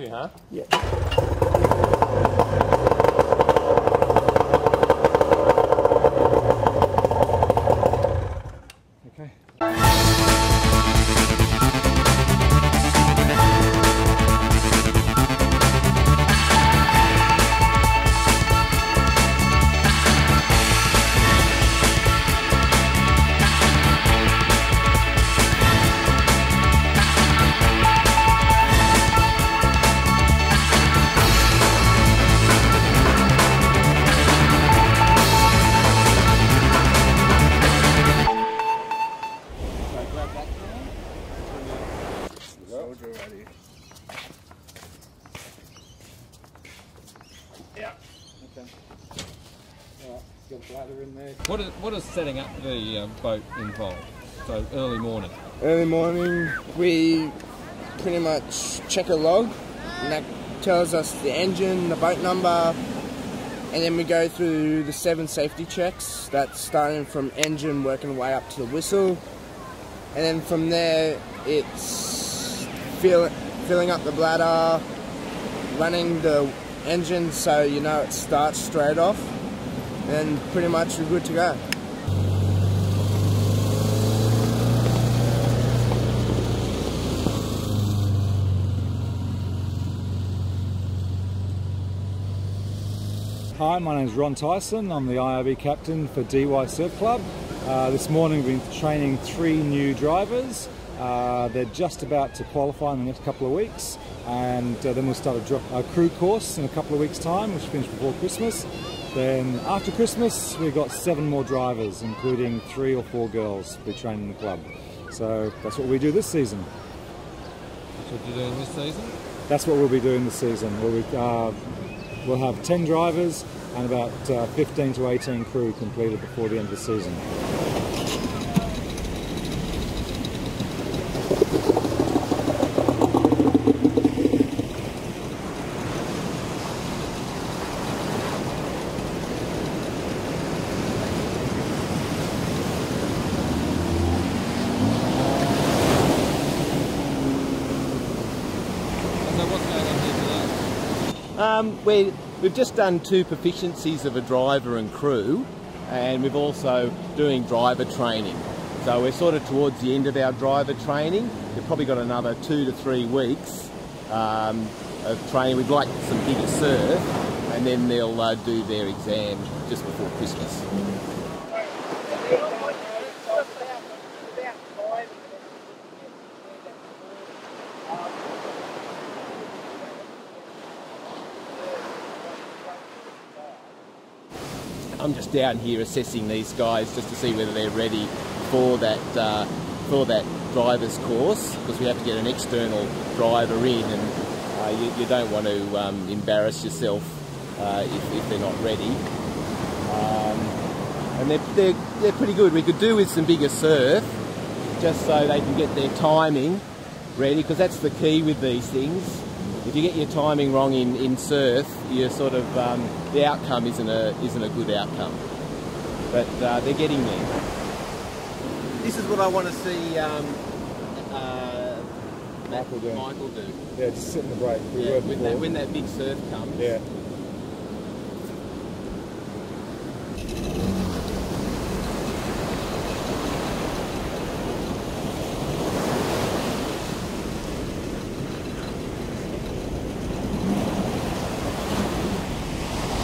coffee, huh? Yeah. Okay. Yeah. Okay. Alright, got a bladder in there. What does setting up the boat involve? So early morning. Early morning, we pretty much check a log, and that tells us the engine, the boat number, and then we go through the 7 safety checks. That's starting from engine, working the way up to the whistle, and then from there it's filling up the bladder, running the engine so you know it starts straight off, and pretty much we're good to go. Hi, my name is Ron Tyson. I'm the IRB captain for DY Surf Club. This morning we've been training 3 new drivers. They're just about to qualify in the next couple of weeks, and then we'll start a crew course in a couple of weeks' time, which will finish before Christmas. Then after Christmas we've got 7 more drivers, including 3 or 4 girls to be trained in the club. So that's what we do this season. That's what you're doing this season? That's what we'll be doing this season. We'll have 10 drivers and about 15 to 18 crew completed before the end of the season. So what's going on here today? We've just done 2 proficiencies of a driver and crew, and we're also doing driver training. So we're sort of towards the end of our driver training. We've probably got another 2 to 3 weeks of training. We'd like some bigger surf, and then they'll do their exam just before Christmas. I'm just down here assessing these guys just to see whether they're ready for that driver's course, because we have to get an external driver in, and you don't want to embarrass yourself if they're not ready. And they're pretty good. We could do with some bigger surf, just so they can get their timing ready, because that's the key with these things. If you get your timing wrong in surf, you're sort of the outcome isn't a good outcome. But they're getting there. This is what I want to see Michael do. Yeah, just sit in the break. Yeah, when that big surf comes. Yeah.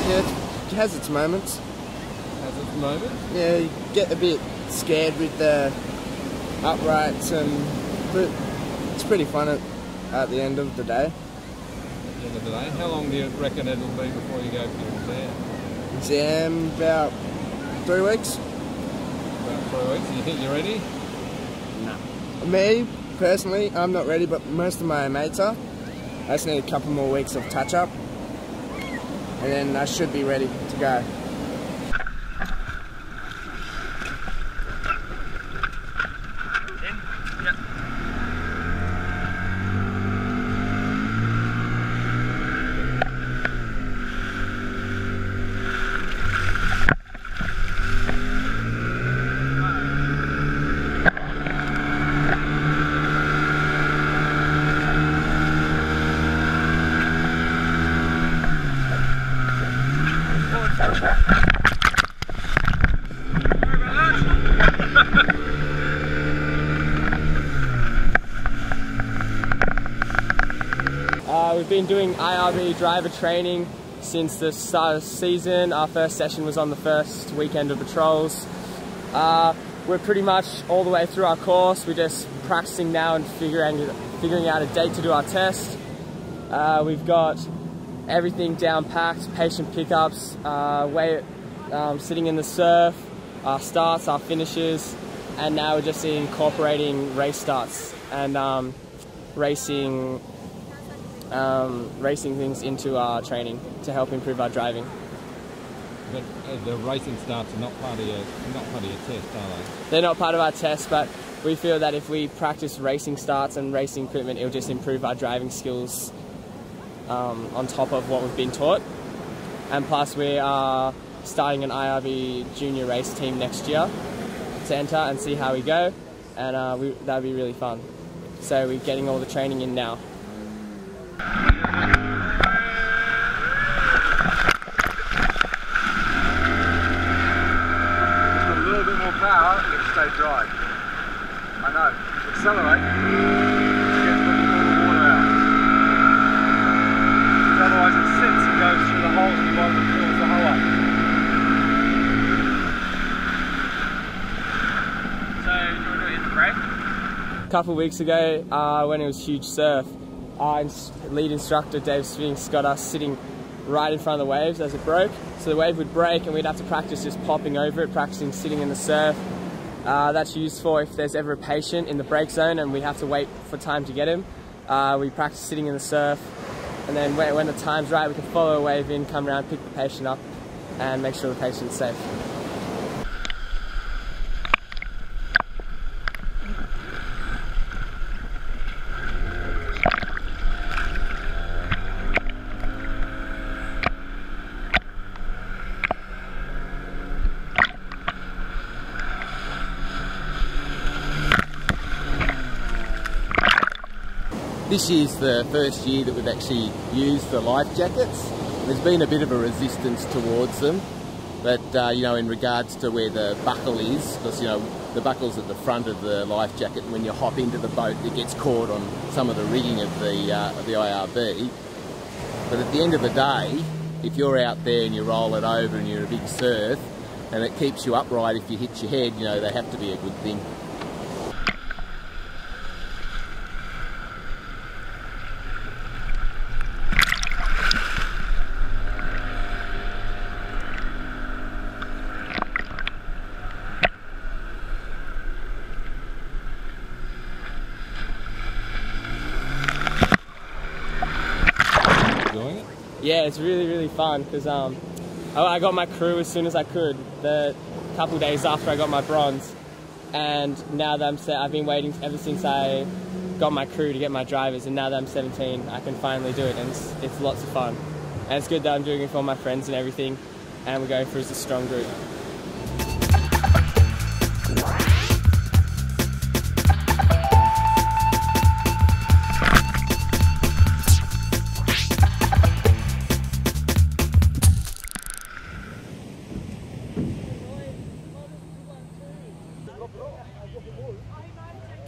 Yeah, it has its moments. Has its moment? Yeah, you get a bit scared with the uprights, but it's pretty fun at the end of the day. At the end of the day. How long do you reckon it'll be before you go for your exam? Exam about 3 weeks. About 3 weeks. Do you think you're ready? No. Me, personally, I'm not ready, but most of my mates are. I just need a couple more weeks of touch-up, and then I should be ready to go. we've been doing IRB driver training since the start of the season. Our first session was on the first weekend of patrols. We're pretty much all the way through our course. We're just practicing now and figuring out a date to do our test. We've got everything down packed, patient pickups, sitting in the surf, our starts, our finishes, and now we're just incorporating race starts and racing things into our training to help improve our driving. But the racing starts are not part of your test, are they? They're not part of our test, but we feel that if we practice racing starts and racing equipment, it'll just improve our driving skills on top of what we've been taught. And plus, we are starting an IRB junior race team next year to enter and see how we go, and that'll be really fun. So we're getting all the training in now. Power, you can stay dry. I know. Accelerate. Get a little more water out. Otherwise it sits and goes through the holes in the bottom and fills the hole up. So, do you want to hit the brake? A couple of weeks ago, when it was huge surf, our lead instructor Dave Sphinx got us sitting right in front of the waves as it broke. So the wave would break and we'd have to practice just popping over it, practicing sitting in the surf. That's used for if there's ever a patient in the break zone and we have to wait for time to get him. We practice sitting in the surf, and then when the time's right we can follow a wave in, come around, pick the patient up and make sure the patient's safe. This year's the first year that we've actually used the life jackets. There's been a bit of a resistance towards them, but you know, in regards to where the buckle is, because you know the buckle's at the front of the life jacket, and when you hop into the boat it gets caught on some of the rigging of the IRB. But at the end of the day, if you're out there and you roll it over and you're in a big surf and it keeps you upright if you hit your head, you know, they have to be a good thing. Yeah, it's really fun because I got my crew as soon as I could. The couple days after I got my bronze, and now that I've been waiting ever since I got my crew to get my drivers, and now that I'm 17, I can finally do it, and it's lots of fun. And it's good that I'm doing it for my friends and everything, and we're going through as a strong group.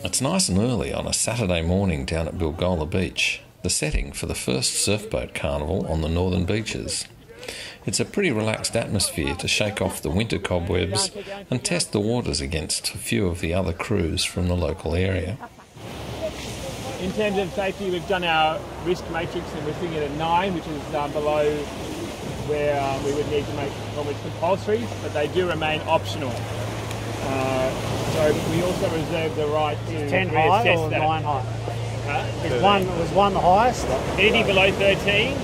It's nice and early on a Saturday morning down at Bilgola Beach, the setting for the first surfboat carnival on the northern beaches. It's a pretty relaxed atmosphere to shake off the winter cobwebs and test the waters against a few of the other crews from the local area. In terms of safety, we've done our risk matrix and we're sitting at a 9, which is below where we would need to make almost compulsory, but they do remain optional. So we also reserve the right to 10 high or that. 9 high? Was one the highest? Anything below 13?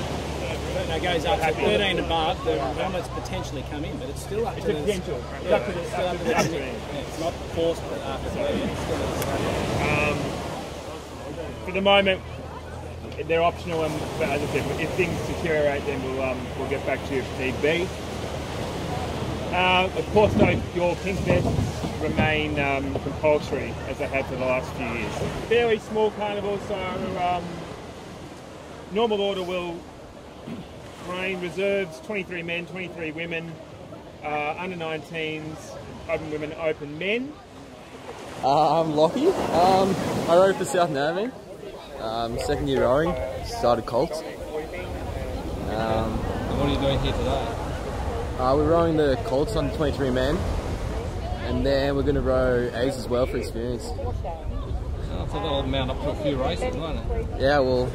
No, it goes up to 13 above. The helmets potentially come in, but it's still up to the potential. Yeah, it's not forced after 13. It's still for the moment, they're optional, and but as I said, if things deteriorate, then we'll get back to you if need be. Of course, though, your pink vests remain compulsory, as they have for the last few years. Fairly small carnival, so normal order will train reserves, 23 men, 23 women, under 19s, open women, open men. I'm Lockie. I rode for South Narrabeen. Second year rowing, started Colts. And what are you doing here today? We're rowing the Colts on 23 men, and then we're going to row A's as well for experience. Oh, so that'll mount up to a few races, won't it? Yeah, well,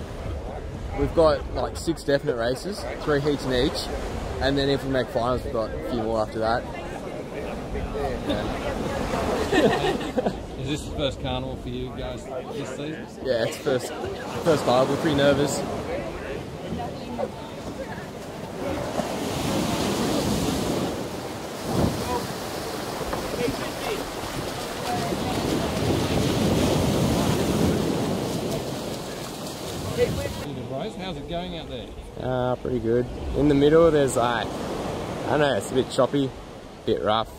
we've got like 6 definite races, 3 heats in each, and then if we make finals, we've got a few more after that. Yeah. Is this the first carnival for you guys this season? Yeah, it's first carnival. We're pretty nervous. How's it going out there? Pretty good. In the middle, there's like, I don't know, it's a bit choppy, a bit rough,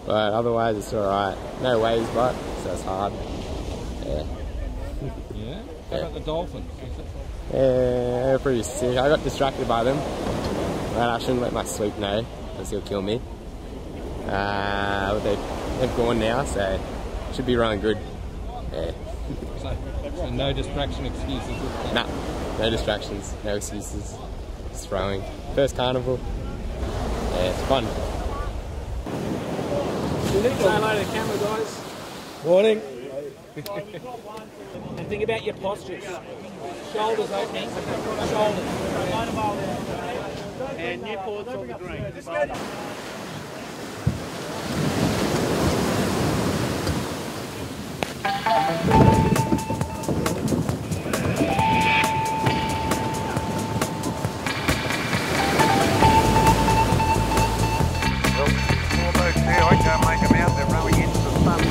but otherwise it's alright. No waves, but so it's hard. Yeah. Yeah? How about the dolphins? Yeah, they're pretty sick. I got distracted by them, but I shouldn't let my sweep know, because he'll kill me. But they've gone now, so should be running good. Yeah. So no distraction excuses? Nah, no distractions, no excuses. Just rowing. First carnival. Yeah, it's fun. Say hello to the camera, guys. Morning. And think about your postures. Shoulders opening, shoulders. And Newport's on the green. I can't make them out, they're rowing into the sun.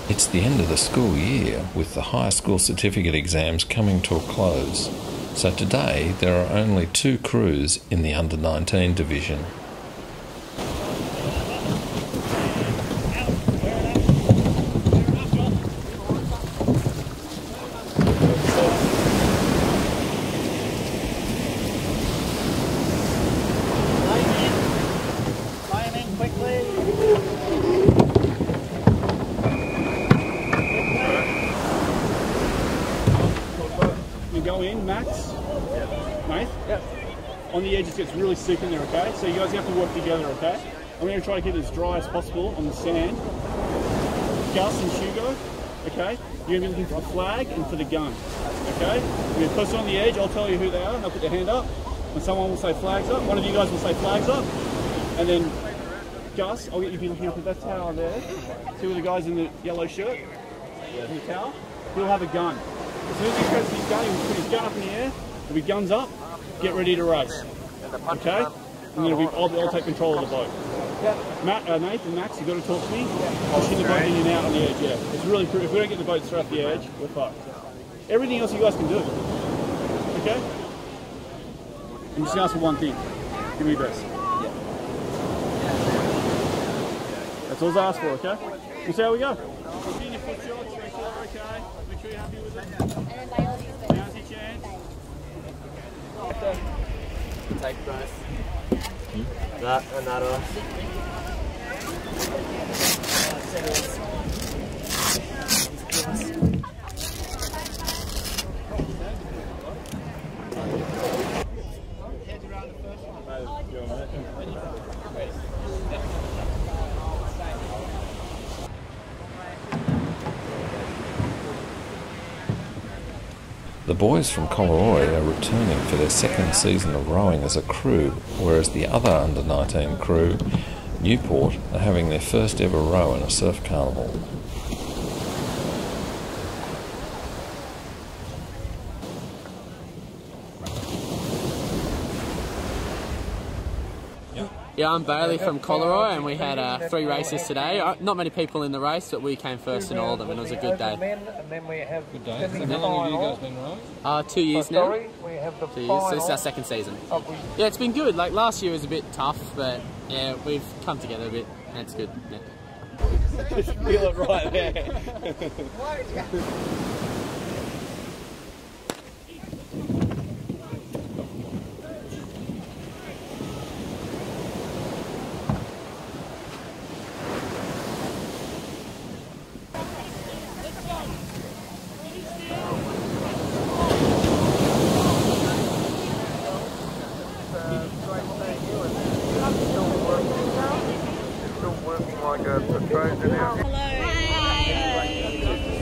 It's the end of the school year, with the high school certificate exams coming to a close. So today there are only 2 crews in the under-19 division. Go in, Max. Mate? Yep. On the edge it gets really sick in there, okay? So you guys have to work together, okay? I'm going to try to get it as dry as possible on the sand. Gus and Hugo, okay? You're going to be looking for the flag and for the gun, okay? You're going to post it on the edge, I'll tell you who they are, and they'll put their hand up. And someone will say flags up. One of you guys will say flags up. And then Gus, I'll get you to be looking for that tower there. See with the guys in the yellow shirt? In the tower? He'll have a gun. As soon as he presses his gun, he'll put his gun up in the air. There'll be guns up. Get ready to race. Okay? And then I'll take control of the boat. Nathan, Max, you've got to talk to me. Pushing the boat in and out on the edge, yeah. It's really crucial. If we don't get the boat straight off the edge, we're fucked. Everything else you guys can do. Okay? I'm just going to ask for one thing. Give me your best. That's all I ask for, okay? We'll see how we go. In your foot shots, make sure they're okay. Make sure you're happy with it. Now's your chance. Take both. That and that off. The boys from Collaroy are returning for their second season of rowing as a crew, whereas the other under-19 crew, Newport, are having their first ever row in a surf carnival. Yeah, I'm Bailey from Collaroy, and we had 3 races today. Not many people in the race, but we came first in all of them, and it was a good day. Good day. So how long have you guys been rowing? 2 years now. 2 years, so this is our second season. Yeah, it's been good. Like last year was a bit tough, but yeah, we've come together a bit, and it's good. Yeah. Just feel it right there.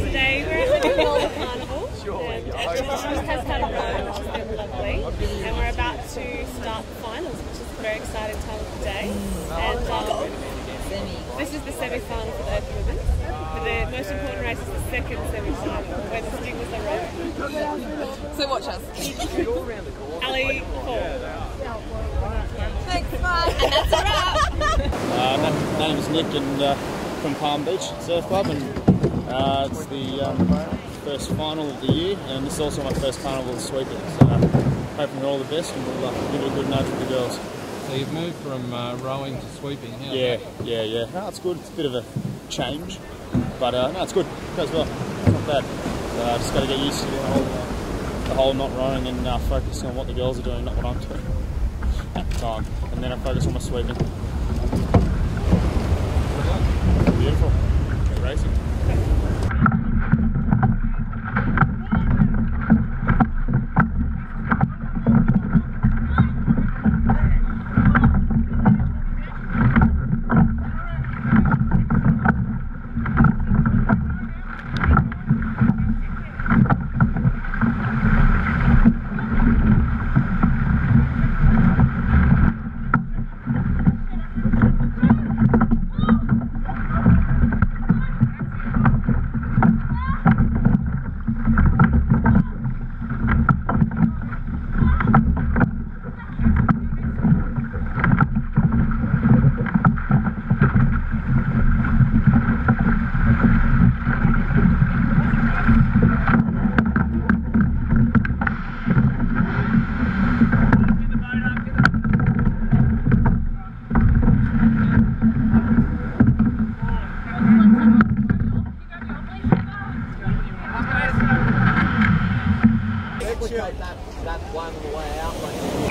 Today we're at the Carnival and Ashley has had a row, which has been lovely, and we're about to start the finals, which is a very exciting time of the day. And this is the semi-final for the Open Women's, but the most important race is the second semi-final where the Stingers are rowing. So watch us. Ali, Paul. Thanks, Mark. And that's a wrap. My name is Nick, and from Palm Beach Surf Club, and it's the first final of the year, and this is also my first carnival sweeping. So hoping for all the best, and we'll give it a good night with the girls. So you've moved from rowing to sweeping. How's Yeah. that? No, it's good. It's a bit of a change, but no, it's good. It goes well. It's not bad. Just got to get used to the whole not rowing and focusing on what the girls are doing, not what I'm doing at the time, and then I focus on my sweeping. Beautiful. Great racing.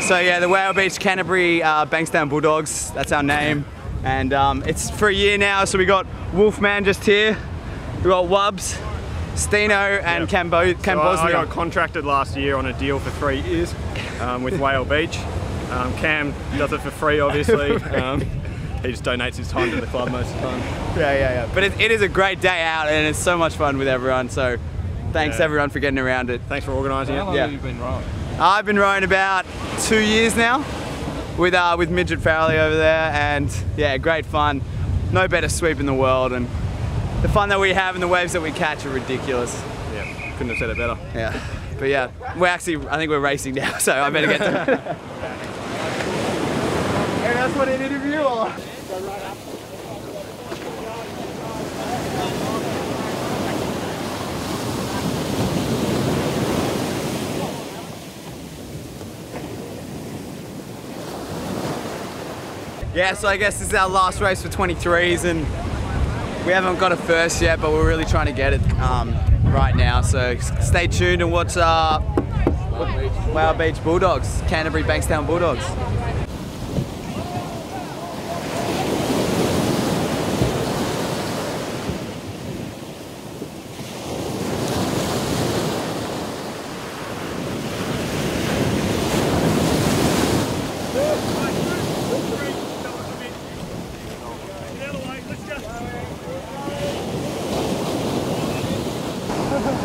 So yeah, the Whale Beach Canterbury Bankstown Bulldogs, that's our name. And it's for a year now, so we got Wolfman just here, we got Wubbs, Steno and Cam Bosnia. I got contracted last year on a deal for 3 years with Whale Beach. Cam does it for free, obviously. He just donates his time to the club most of the time. Yeah. But it is a great day out, and it's so much fun with everyone, so thanks everyone for getting around it. Thanks for organising it. How long have you been rowing? I've been rowing about 2 years now with Midget Farrelly over there, and yeah, great fun. No better sweep in the world, and the fun that we have and the waves that we catch are ridiculous. Yeah, couldn't have said it better. Yeah, but yeah, I think we're racing now, so I better get to it. And that's what an interview on. Yeah, so I guess this is our last race for 23s, and we haven't got a first yet, but we're really trying to get it right now. So stay tuned and watch Whale Beach Bulldogs, Canterbury Bankstown Bulldogs.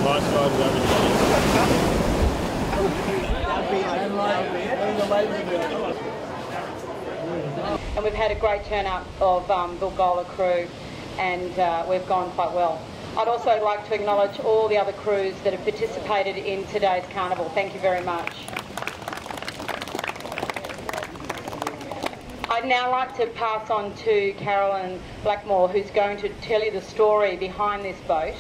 Lifestyle, And we've had a great turnout of Bilgola crew, and we've gone quite well. I'd also like to acknowledge all the other crews that have participated in today's carnival. Thank you very much. I'd now like to pass on to Carolyn Blackmore, who's going to tell you the story behind this boat,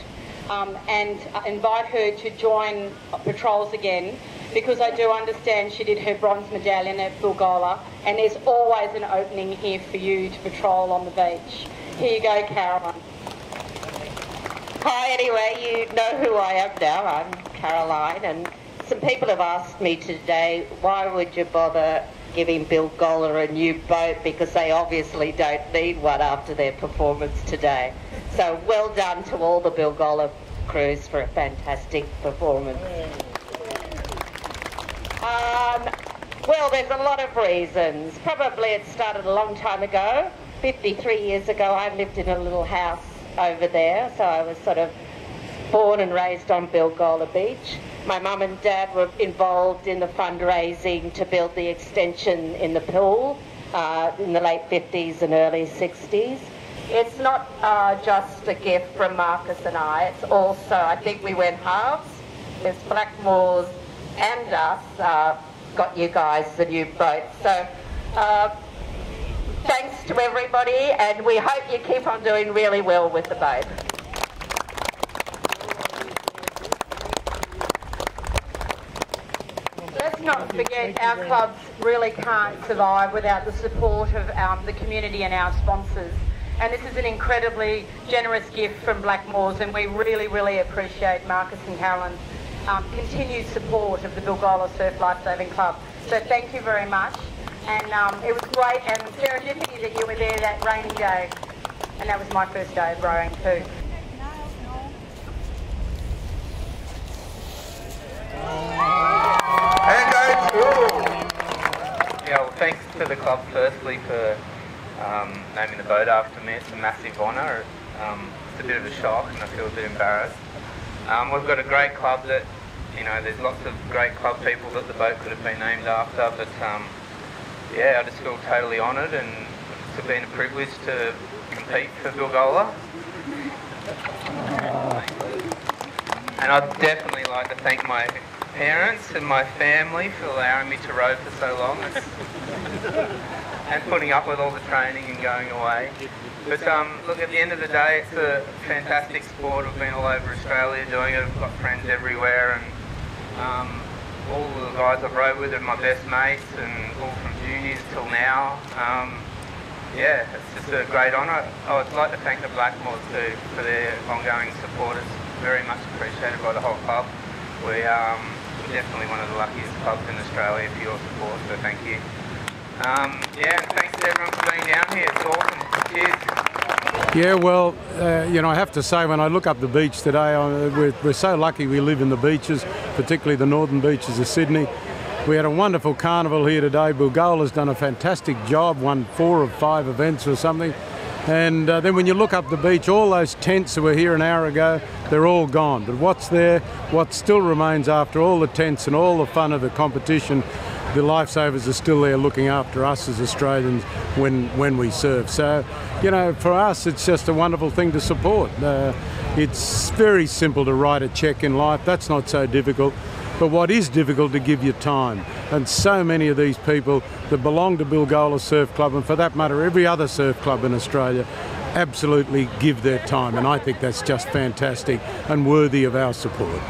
and invite her to join patrols again, because I do understand she did her bronze medallion at Bilgola, and there's always an opening here for you to patrol on the beach. Here you go, Carolyn. Hi, anyway, you know who I am now. I'm Caroline, and some people have asked me today, why would you bother giving Bilgola a new boat, because they obviously don't need one after their performance today. So well done to all the Bilgola crews for a fantastic performance. Well, there's a lot of reasons. Probably it started a long time ago. 53 years ago, I lived in a little house over there, so I was sort of born and raised on Bilgola Beach. My mum and dad were involved in the fundraising to build the extension in the pool in the late 50s and early 60s. It's not just a gift from Marcus and I, it's also, I think we went halves. It's Blackmore's and us got you guys the new boat. So thanks to everybody, and we hope you keep on doing really well with the boat. Let's not forget, our clubs really can't survive without the support of the community and our sponsors. And this is an incredibly generous gift from Blackmore's, and we really, really appreciate Marcus and Carolyn's continued support of the Bilgola Surf Lifesaving Club. So thank you very much. And it was great and serendipity that you were there that rainy day. And that was my first day of rowing too. Yeah, well, thanks to the club firstly for naming the boat after me. It's a massive honour. It's a bit of a shock and I feel a bit embarrassed. We've got a great club that, you know, there's lots of great club people that the boat could have been named after, but yeah, I just feel totally honoured, and it's been a privilege to compete for Bilgola. And I'd definitely like to thank my parents and my family for allowing me to row for so long and putting up with all the training and going away. But look, at the end of the day, it's a fantastic sport. I've been all over Australia doing it. I've got friends everywhere, and all the guys I've rowed with are my best mates, and all from juniors till now. Yeah, it's just a great honour. I would like to thank the Blackmores too for their ongoing support. It's very much appreciated by the whole club. We're definitely one of the luckiest clubs in Australia for your support, so thank you. Yeah, and thanks to everyone for being down here. It's awesome. Cheers. Yeah, well, you know, I have to say, when I look up the beach today, we're so lucky we live in the beaches, particularly the northern beaches of Sydney. We had a wonderful carnival here today. Bilgola's done a fantastic job, won 4 of 5 events or something. And then when you look up the beach, all those tents that were here an hour ago, they're all gone. But what's there, what still remains after all the tents and all the fun of the competition, the lifesavers are still there looking after us as Australians when we surf. So, you know, for us, it's just a wonderful thing to support. It's very simple to write a cheque in life. That's not so difficult. But what is difficult to give your time. And so many of these people that belong to Bilgola Surf Club, and for that matter, every other surf club in Australia, absolutely give their time. And I think that's just fantastic and worthy of our support.